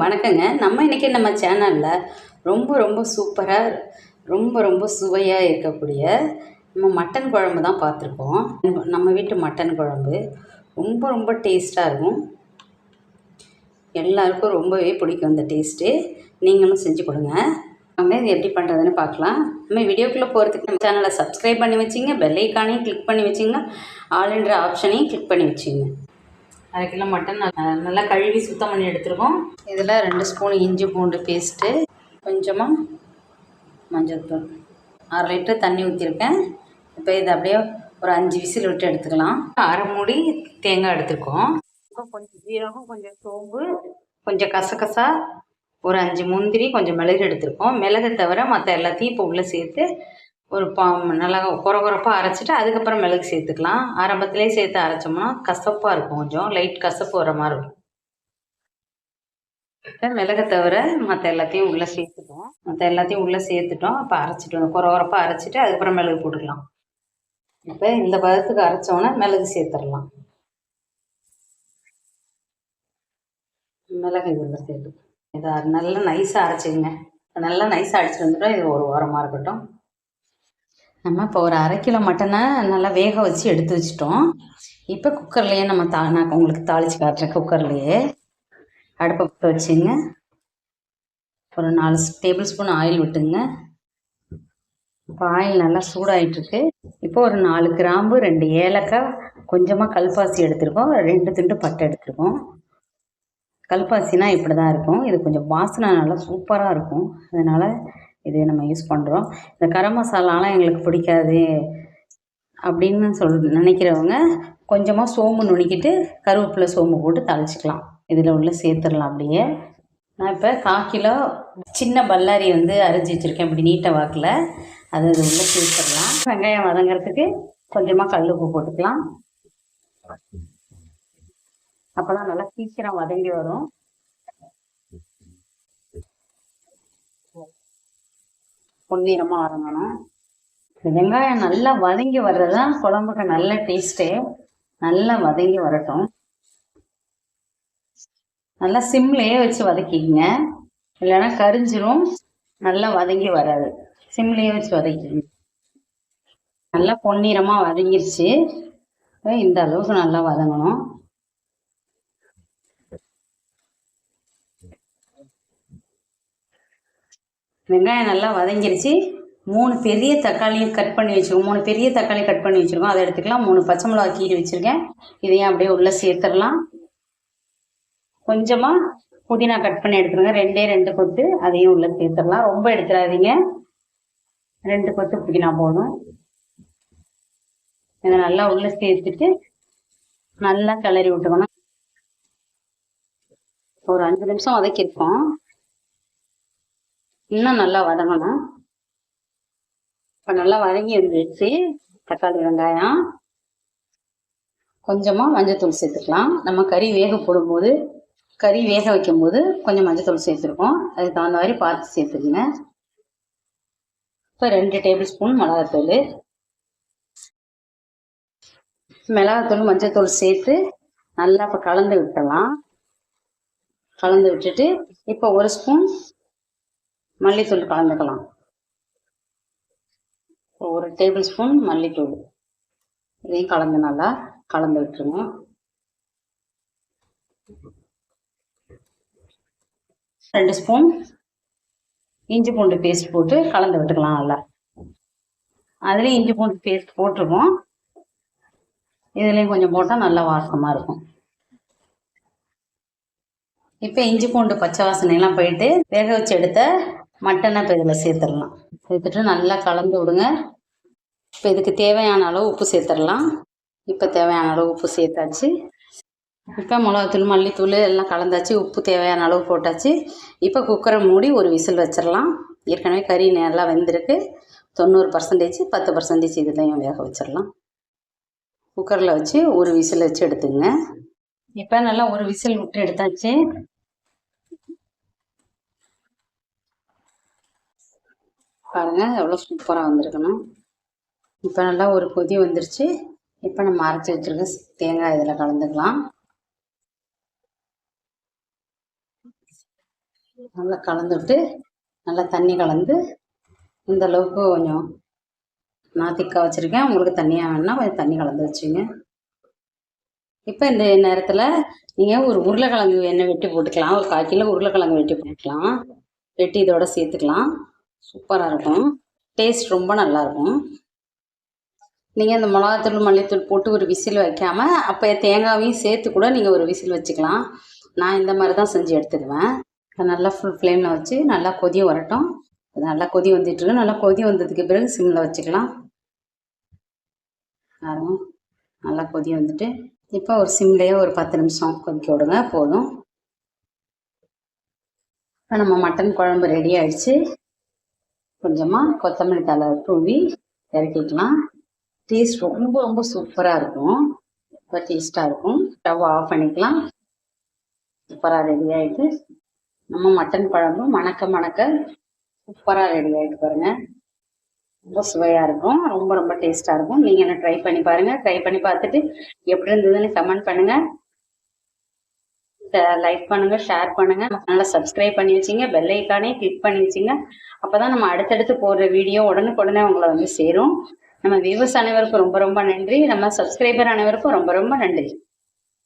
வணக்கங்க. நம்ம சேனலில் ரொம்ப சூப்பராக ரொம்ப சுவையாக இருக்கக்கூடிய நம்ம மட்டன் குழம்பு தான் பார்த்துருக்கோம். நம்ம வீட்டு மட்டன் குழம்பு ரொம்ப டேஸ்ட்டாக இருக்கும். எல்லாருக்கும் ரொம்பவே பிடிக்கும் இந்த டேஸ்ட்டு. நீங்களும் செஞ்சு கொடுங்க. நம்ம இது எப்படி பண்ணுறதுன்னு பார்க்கலாம். நம்ம வீடியோக்குள்ளே போகிறதுக்கு நம்ம சேனலை சப்ஸ்கிரைப் பண்ணி வச்சிங்க, பெல் ஐக்கானையும் கிளிக் பண்ணி வச்சிங்க, ஆல்ன்ற ஆப்ஷனையும் கிளிக் பண்ணி வச்சிங்க. 1/2 கிலோ மட்டன் நல்லா கழுவி சுத்தம் பண்ணி எடுத்துருக்கோம். இதில் 2 ஸ்பூன் இஞ்சி பூண்டு பேஸ்ட்டு, கொஞ்சமாக மஞ்சள் தூள், 1/2 லிட்டர் தண்ணி ஊற்றிருக்கேன். இப்போ இதை அப்படியே ஒரு 5 விசில் விட்டு எடுத்துக்கலாம். 1/2 மூடி தேங்காய் எடுத்துருக்கோம். கொஞ்சம் ஜீரகம், கொஞ்சம் சோம்பு, கொஞ்சம் கசகசா, ஒரு 5 முந்திரி, கொஞ்சம் மிளகு எடுத்துருக்கோம். மிளகு தவிர மற்ற எல்லாத்தையும் இப்போ உள்ளே சேர்த்து ஒரு நல்லா கொரகொரப்பாக அரைச்சிட்டு அதுக்கப்புறம் மிளகு சேர்த்துக்கலாம். ஆரம்பத்திலே சேர்த்து அரைச்சோம்னா கசப்பாக இருக்கும், கொஞ்சம் லைட் கசப்பு வர மாதிரி இருக்கும். மிளகை தவிர மற்ற எல்லாத்தையும் உள்ளே சேர்த்துட்டோம். இப்போ அரைச்சிட்டு கொரகொரப்பாக அரைச்சிட்டு அதுக்கப்புறம் மிளகு போட்டுக்கலாம். இப்போ இந்த பதத்துக்கு அரைச்சோன்னா மிளகு சேர்த்துடலாம். மிளகு இதில் சேர்த்து இதை நல்லா நைஸாக அரைச்சிக்கங்க. நல்லா நைஸாக அடிச்சுட்டு வந்துட்டோம். இது ஒரு வாரமாக இருக்கட்டும். நம்ம இப்போ ஒரு 1/2 கிலோ மட்டனை நல்லா வேக வச்சு எடுத்து வச்சிட்டோம். இப்போ குக்கர்லேயே நான் உங்களுக்கு தாளித்து காட்டுறேன். குக்கர்லேயே அடுப்பை பற்ற வச்சுங்க. ஒரு 4 டேபிள் ஸ்பூன் ஆயில் விட்டுங்க. இப்போ ஆயில் நல்லா சூடாகிட்டுருக்கு. இப்போ ஒரு 4 கிராம்பு, 2 ஏலக்காய், கொஞ்சமாக கல்பாசி எடுத்துருக்கோம், 2 துண்டு பட்டை எடுத்துருக்கோம். கல்பாசினா இப்படி தான் இருக்கும். இது கொஞ்சம் வாசனை நல்லா சூப்பராக இருக்கும். அதனால் இது நம்ம யூஸ் பண்ணுறோம். இந்த கரம் மசாலாலாம் எங்களுக்கு பிடிக்காது அப்படின்னு நினைக்கிறவங்க கொஞ்சமாக சோம்பு நுணுக்கிட்டு கருவேப்பிலை சோம்பு போட்டு தாளிச்சிக்கலாம். இதில் உள்ள சேர்த்துடலாம். அப்படியே நான் இப்போ 1/4 கிலோ சின்ன பல்லாரி அரைச்சி வச்சுருக்கேன். இப்படி நீட்டை வாக்கில் அது உள்ளே சேர்த்துடலாம். வெங்காயம் வதங்கிறதுக்கு கொஞ்சமாக கல் உப்பு போட்டுக்கலாம். அப்போ தான் நல்லா சீக்கிரம் வதங்கி வரும். பொன்னிறமாக வதங்கணும். வெங்காயம் நல்லா வதங்கி வர்றது தான் குழம்புக்கு நல்ல டேஸ்ட்டே. நல்லா வதங்கி வரட்டும். நல்லா சிம்லேயே வச்சு வதக்கிங்க, இல்லைன்னா கரிஞ்சிரும், நல்லா வதங்கி வராது. சிம்லேயே வச்சு வதக்கிங்க. நல்லா பொன்னிறமாக வதங்கிருச்சு. இந்த அளவுக்கு நல்லா வதங்கணும். வெங்காயம் நல்லா வதங்கிருச்சு. 3 பெரிய தக்காளியும் கட் பண்ணி வச்சுருக்கோம். 3 பெரிய தக்காளி கட் பண்ணி வச்சுருக்கோம், அதை எடுத்துக்கலாம். 3 பச்சை மிளகா கீறி வச்சுருக்கேன், இதையும் அப்படியே உள்ளே சேர்த்துடலாம். கொஞ்சமாக புதினா கட் பண்ணி எடுத்துருங்க, 2 கொத்து, அதையும் உள்ளே சேர்த்துடலாம். ரொம்ப எடுத்துடாதீங்க, 2 கொத்து புதினா போதும். இதை நல்லா உள்ளே சேர்த்துட்டு நல்லா கிளறி விட்டுக்கணும். ஒரு 5 நிமிஷம் வதக்கிருக்கோம். இன்னும் நல்லா வதங்கணும். இப்போ நல்லா வதங்கி வந்துடுச்சு தக்காளி வெங்காயம். கொஞ்சமாக மஞ்சத்தூள் சேர்த்துக்கலாம். நம்ம கறி வேக வைக்கும்போது கொஞ்சம் மஞ்சத்தூள் சேர்த்துருக்கோம். அதுக்கு தகுந்த மாதிரி பார்த்து சேர்த்துக்குங்க. இப்போ 2 டேபிள் ஸ்பூன் மிளகாத்தூள் மஞ்சத்தூள் சேர்த்து நல்லா இப்போ கலந்து விட்டுடலாம். கலந்து விட்டுட்டு இப்போ 1 ஸ்பூன் மல்லித்தூள் கலந்துக்கலாம். 1 டேபிள் ஸ்பூன் மல்லித்தூள், இதையும் கலந்து நல்லா கலந்து விட்டுருங்க. ரெண்டு ஸ்பூன் இஞ்சி பூண்டு பேஸ்ட் போட்டு கலந்து விட்டுக்கலாம். நல்லா அதுலேயும் இஞ்சி பூண்டு பேஸ்ட் போட்டிருக்கோம், இதுலேயும் கொஞ்சம் போட்டால் நல்லா வாசமாக இருக்கும். இப்போ இஞ்சி பூண்டு பச்சை வாசனையெல்லாம் போயிட்டு வேக வச்சு எடுத்த மட்டனை இப்போ இதில் சேர்த்துடலாம். சேர்த்துட்டு நல்லா கலந்து விடுங்க. இப்போ இதுக்கு தேவையான அளவு உப்பு சேர்த்துடலாம். இப்போ தேவையான அளவு உப்பு சேர்த்தாச்சு. இப்போ மிளகாத்தூள் மல்லித்தூள் எல்லாம் கலந்தாச்சு, உப்பு தேவையான அளவு போட்டாச்சு. இப்போ குக்கரை மூடி ஒரு விசில் வச்சிடலாம். ஏற்கனவே கறி நல்லா வெந்திருக்கு. 90%, 10% இதுலையும் வேக வச்சிடலாம். குக்கரில் வச்சு ஒரு விசில் வச்சு எடுத்துங்க. இப்போ நல்லா ஒரு விசில் விட்டு எடுத்தாச்சு. பாருங்கள் எவ்வளோ சூப்பராக வந்திருக்கணும். இப்போ நல்லா ஒரு கொதி வந்துருச்சு. இப்போ நம்ம அரைச்சி வச்சுருக்க தேங்காய் இதில் கலந்துக்கலாம். நல்லா கலந்துவிட்டு நல்லா தண்ணி கலந்து இந்த அளவுக்கு கொஞ்சம் நான் திக்காக வச்சுருக்கேன். உங்களுக்கு தண்ணியாக வேணுன்னா கொஞ்சம் தண்ணி கலந்து வச்சுங்க. இப்போ இந்த நேரத்தில் நீங்கள் ஒரு உருளைக்கிழங்கு எண்ணெய் வெட்டி போட்டுக்கலாம். ஒரு 1/4 கிலோ உருளைக்கிழங்கு வெட்டி போட்டுக்கலாம். வெட்டி இதோட சேர்த்துக்கலாம். சூப்பராக இருக்கும். டேஸ்ட் ரொம்ப நல்லாயிருக்கும். நீங்கள் இந்த மிளகாத்தூள் மல்லித்தூள் போட்டு ஒரு விசில் வைக்காமல் அப்போ தேங்காவையும் சேர்த்து கூட நீங்கள் ஒரு விசில் வச்சுக்கலாம். நான் இந்த மாதிரி தான் செஞ்சு எடுத்துக்குவேன். நல்லா ஃபுல் ஃப்ளேமில் வச்சு நல்லா கொதி வரட்டும். நல்லா கொதி வந்துட்டுருக்கு. நல்லா கொதி வந்ததுக்கு பிறகு சிம்மில் வச்சுக்கலாம். நல்லா கொதி வந்துட்டு இப்போ ஒரு சிம்லேயே ஒரு 10 நிமிஷம் கொதிக்க விடுங்க, போதும். இப்போ நம்ம மட்டன் குழம்பு ரெடி ஆகிடுச்சு. கொஞ்சமாக கொத்தமல்லி தழை தூவி இறக்கிக்கலாம். டேஸ்ட் ரொம்ப ரொம்ப சூப்பராக இருக்கும். ரொம்ப டேஸ்ட்டாக இருக்கும். ஸ்டவ் ஆஃப் பண்ணிக்கலாம். சூப்பராக ரெடி ஆகிட்டு நம்ம மட்டன் குழம்பு மணக்க மணக்க சூப்பராக ரெடி ஆகிட்டு பாருங்கள். ரொம்ப சுவையாக இருக்கும். ரொம்ப ரொம்ப டேஸ்ட்டாக இருக்கும். நீங்கள் என்ன ட்ரை பண்ணி பாருங்கள். ட்ரை பண்ணி பார்த்துட்டு எப்படி இருந்ததுன்னு கமெண்ட் பண்ணுங்கள். லைக் பண்ணுங்கள், ஷேர் பண்ணுங்கள். நல்லா சப்ஸ்கிரைப் பண்ணி வச்சிங்க. பெல் ஐக்கானே கிளிக் பண்ணி வச்சிங்க. அப்போ தான் நம்ம அடுத்தடுத்து போடுற வீடியோ உடனுக்குடனே உங்களை வந்து சேரும். நம்ம வியூவர்ஸ் அனைவருக்கும் ரொம்ப ரொம்ப நன்றி. நம்ம சப்ஸ்கிரைபர் அனைவருக்கும் ரொம்ப ரொம்ப நன்றி.